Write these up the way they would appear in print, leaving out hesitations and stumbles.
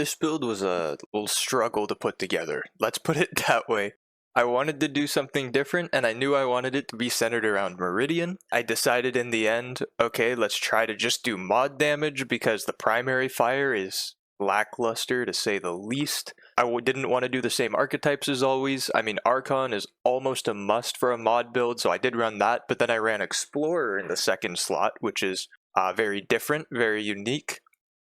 this build was a little struggle to put together. Let's put it that way. I wanted to do something different, and I knew I wanted it to be centered around Meridian. I decided in the end, okay, let's try to just do mod damage because the primary fire is lackluster to say the least. Didn't want to do the same archetypes as always. I mean, Archon is almost a must for a mod build, so I did run that, but then I ran Explorer in the second slot, which is very different, very unique.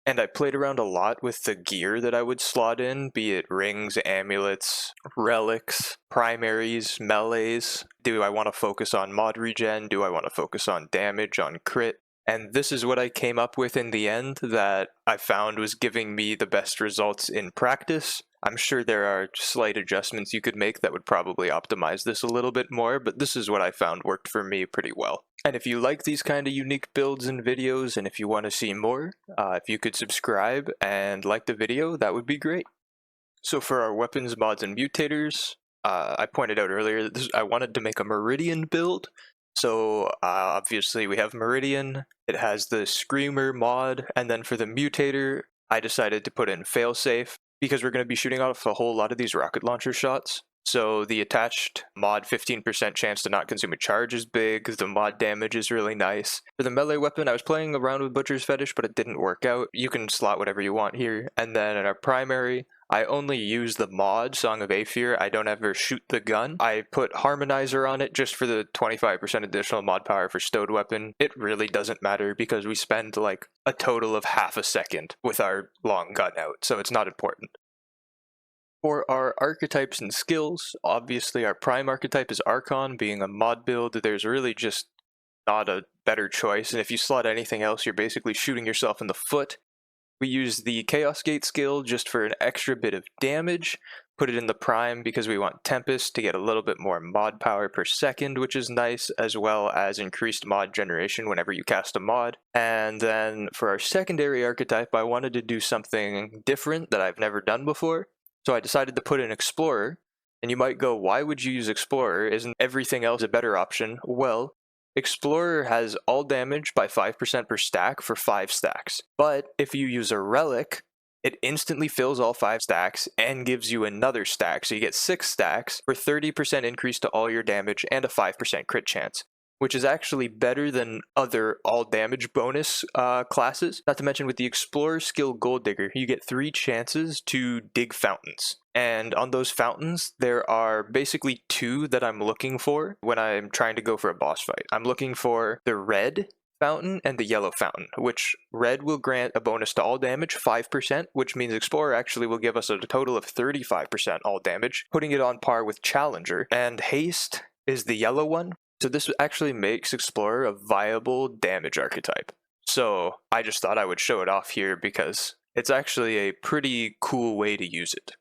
And I played around a lot with the gear that I would slot in, be it rings, amulets, relics, primaries, melees. Do I want to focus on mod regen? Do I want to focus on damage, on crit? And this is what I came up with in the end that I found was giving me the best results in practice. I'm sure there are slight adjustments you could make that would probably optimize this a little bit more, but this is what I found worked for me pretty well. And if you like these kind of unique builds and videos, and if you want to see more, if you could subscribe and like the video, that would be great. So for our weapons, mods, and mutators, I pointed out earlier that I wanted to make a Meridian build. So obviously we have Meridian, it has the Screamer mod, and then for the mutator, I decided to put in failsafe because we're going to be shooting off a whole lot of these rocket launcher shots. So the attached mod 15% chance to not consume a charge is big, the mod damage is really nice. For the melee weapon, I was playing around with Butcher's Fetish, but it didn't work out. You can slot whatever you want here. And then in our primary, I only use the mod, Song of Aether. I don't ever shoot the gun. I put Harmonizer on it just for the 25% additional mod power for stowed weapon. It really doesn't matter because we spend like a total of half a second with our long gun out, so it's not important. For our archetypes and skills, obviously our prime archetype is Archon. Being a mod build, there's really just not a better choice, and if you slot anything else, you're basically shooting yourself in the foot. We use the Chaos Gate skill just for an extra bit of damage, put it in the prime because we want Tempest to get a little bit more mod power per second, which is nice, as well as increased mod generation whenever you cast a mod. And then for our secondary archetype, I wanted to do something different that I've never done before. So I decided to put in Explorer, and you might go, why would you use Explorer? Isn't everything else a better option? Well, Explorer has all damage by 5% per stack for 5 stacks. But if you use a relic, it instantly fills all 5 stacks and gives you another stack. So you get 6 stacks for 30% increase to all your damage and a 5% crit chance, which is actually better than other all damage bonus classes. Not to mention with the Explorer skill Gold Digger, you get 3 chances to dig fountains. And on those fountains, there are basically 2 that I'm looking for when I'm trying to go for a boss fight. I'm looking for the red fountain and the yellow fountain, which red will grant a bonus to all damage, 5%, which means Explorer actually will give us a total of 35% all damage, putting it on par with Challenger. And Haste is the yellow one. So this actually makes Explorer a viable damage archetype. So I just thought I would show it off here because it's actually a pretty cool way to use it.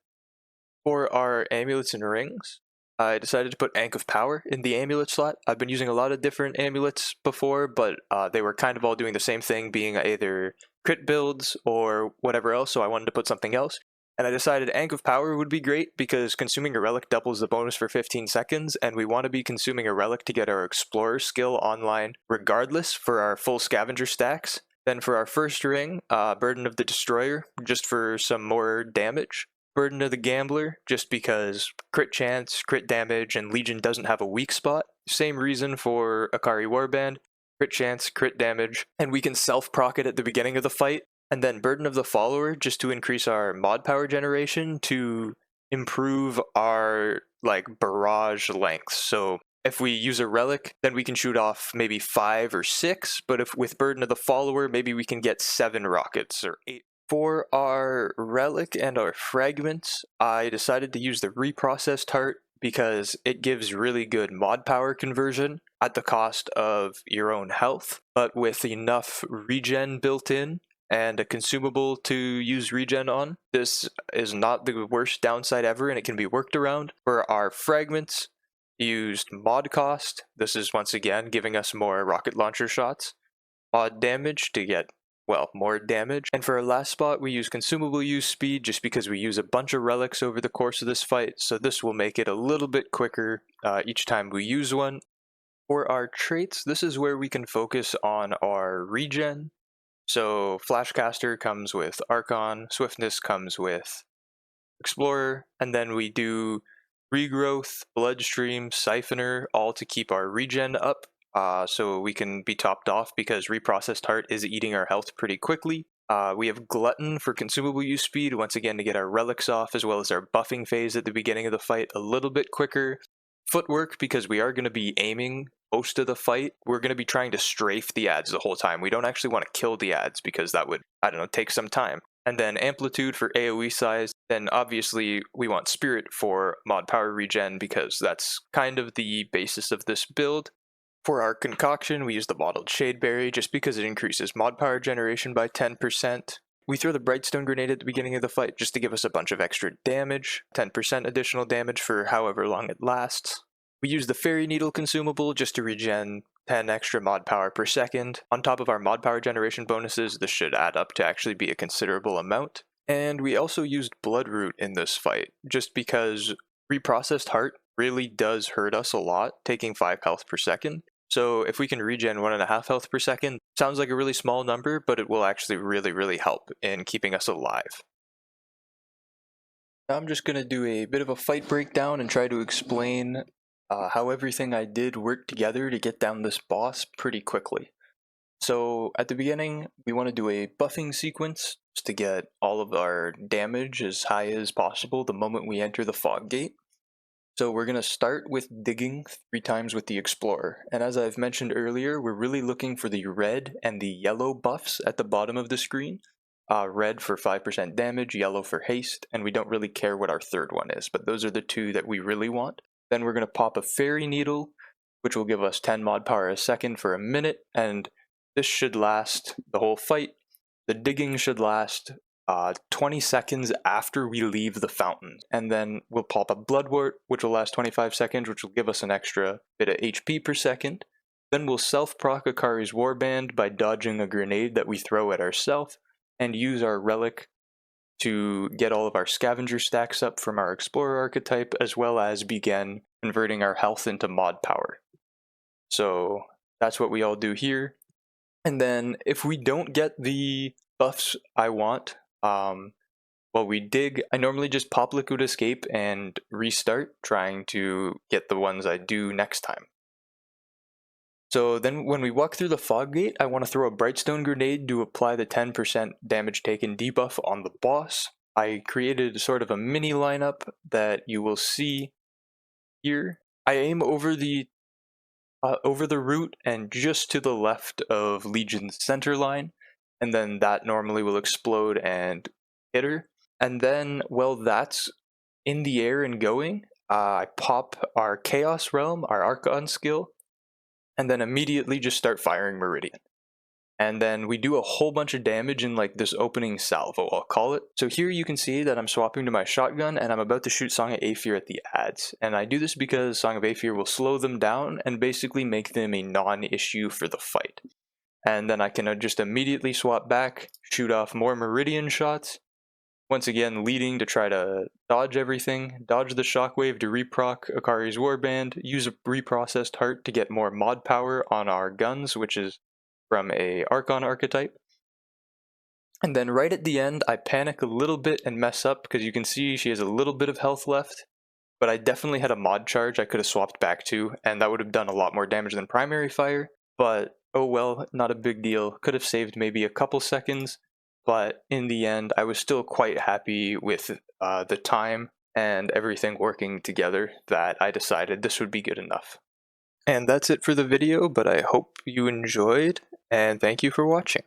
For our amulets and rings, I decided to put Ankh of Power in the amulet slot. I've been using a lot of different amulets before, but they were kind of all doing the same thing, being either crit builds or whatever else, so I wanted to put something else. And I decided Ankh of Power would be great because consuming a relic doubles the bonus for 15 seconds, and we want to be consuming a relic to get our Explorer skill online regardless for our full scavenger stacks. Then for our first ring, Burden of the Destroyer, just for some more damage. Burden of the Gambler, just because crit chance, crit damage, and Legion doesn't have a weak spot. Same reason for Akari Warband, crit chance, crit damage, and we can self-proc it at the beginning of the fight. And then Burden of the Follower, just to increase our mod power generation to improve our barrage length. So if we use a relic, then we can shoot off maybe 5 or 6, but if with Burden of the Follower, maybe we can get 7 rockets or 8. For our relic and our fragments, I decided to use the reprocessed heart because it gives really good mod power conversion at the cost of your own health, but with enough regen built in and a consumable to use regen on. This is not the worst downside ever, and it can be worked around. For our fragments, used mod cost. This is once again giving us more rocket launcher shots. Mod damage to get, well, more damage. And for our last spot, we use consumable use speed just because we use a bunch of relics over the course of this fight, so this will make it a little bit quicker each time we use one. For our traits, this is where we can focus on our regen, So Flashcaster comes with Archon, Swiftness comes with Explorer, and then we do Regrowth, Bloodstream, Siphoner, all to keep our regen up, so we can be topped off because Reprocessed Heart is eating our health pretty quickly. We have Glutton for consumable use speed, once again to get our relics off, as well as our buffing phase at the beginning of the fight a little bit quicker. Footwork, because we are going to be aiming most of the fight. We're going to be trying to strafe the ads the whole time. We don't actually want to kill the ads because that would, I don't know, take some time. And then Amplitude for AoE size. Then obviously we want Spirit for mod power regen because that's kind of the basis of this build. For our concoction, we use the Bottled Shadeberry just because it increases mod power generation by 10%. We throw the Brightstone Grenade at the beginning of the fight just to give us a bunch of extra damage, 10% additional damage for however long it lasts. We use the Fairy Needle consumable just to regen 10 extra mod power per second. On top of our mod power generation bonuses, this should add up to actually be a considerable amount. And we also used Bloodroot in this fight, just because Reprocessed Heart really does hurt us a lot, taking 5 health per second. So if we can regen 1.5 health per second, sounds like a really small number, but it will actually really help in keeping us alive. Now I'm just going to do a bit of a fight breakdown and try to explain how everything I did worked together to get down this boss pretty quickly. So at the beginning, we want to do a buffing sequence just to get all of our damage as high as possible the moment we enter the fog gate. So we're going to start with digging 3 times with the Explorer, and as I've mentioned earlier, we're really looking for the red and the yellow buffs at the bottom of the screen. Red for 5% damage, yellow for haste, and we don't really care what our third one is, but those are the 2 that we really want. Then we're going to pop a Fairy Needle, which will give us 10 mod power a second for a minute, and this should last the whole fight. The digging should last 20 seconds after we leave the fountain, and then we'll pop a Bloodwort, which will last 25 seconds, which will give us an extra bit of HP per second. Then we'll self-proc Akari's Warband by dodging a grenade that we throw at ourselves, and use our relic to get all of our scavenger stacks up from our Explorer archetype, as well as begin converting our health into mod power. So that's what we all do here. And then if we don't get the buffs I want, while we dig, I normally just pop Liquid Escape and restart, trying to get the ones I do next time. So then when we walk through the fog gate, I want to throw a Brightstone Grenade to apply the 10% damage taken debuff on the boss. I created sort of a mini lineup that you will see here. I aim over the root and just to the left of Legion's center line, and then that normally will explode and hit her. And then, while that's in the air and going, I pop our Chaos Realm, our Archon skill, and then immediately just start firing Meridian. And then we do a whole bunch of damage in like this opening salvo, I'll call it. So here you can see that I'm swapping to my shotgun and I'm about to shoot Song of Aether at the ads. And I do this because Song of Aether will slow them down and basically make them a non-issue for the fight. And then I can just immediately swap back, shoot off more Meridian shots, once again leading to try to dodge everything, dodge the shockwave to reproc Akari's Warband, use a reprocessed heart to get more mod power on our guns, which is from a Archon archetype. And then right at the end, I panic a little bit and mess up because you can see she has a little bit of health left, but I definitely had a mod charge I could have swapped back to, and that would have done a lot more damage than primary fire, but oh well, not a big deal. Could have saved maybe a couple seconds, but in the end, I was still quite happy with the time and everything working together that I decided this would be good enough. And that's it for the video, but I hope you enjoyed, and thank you for watching.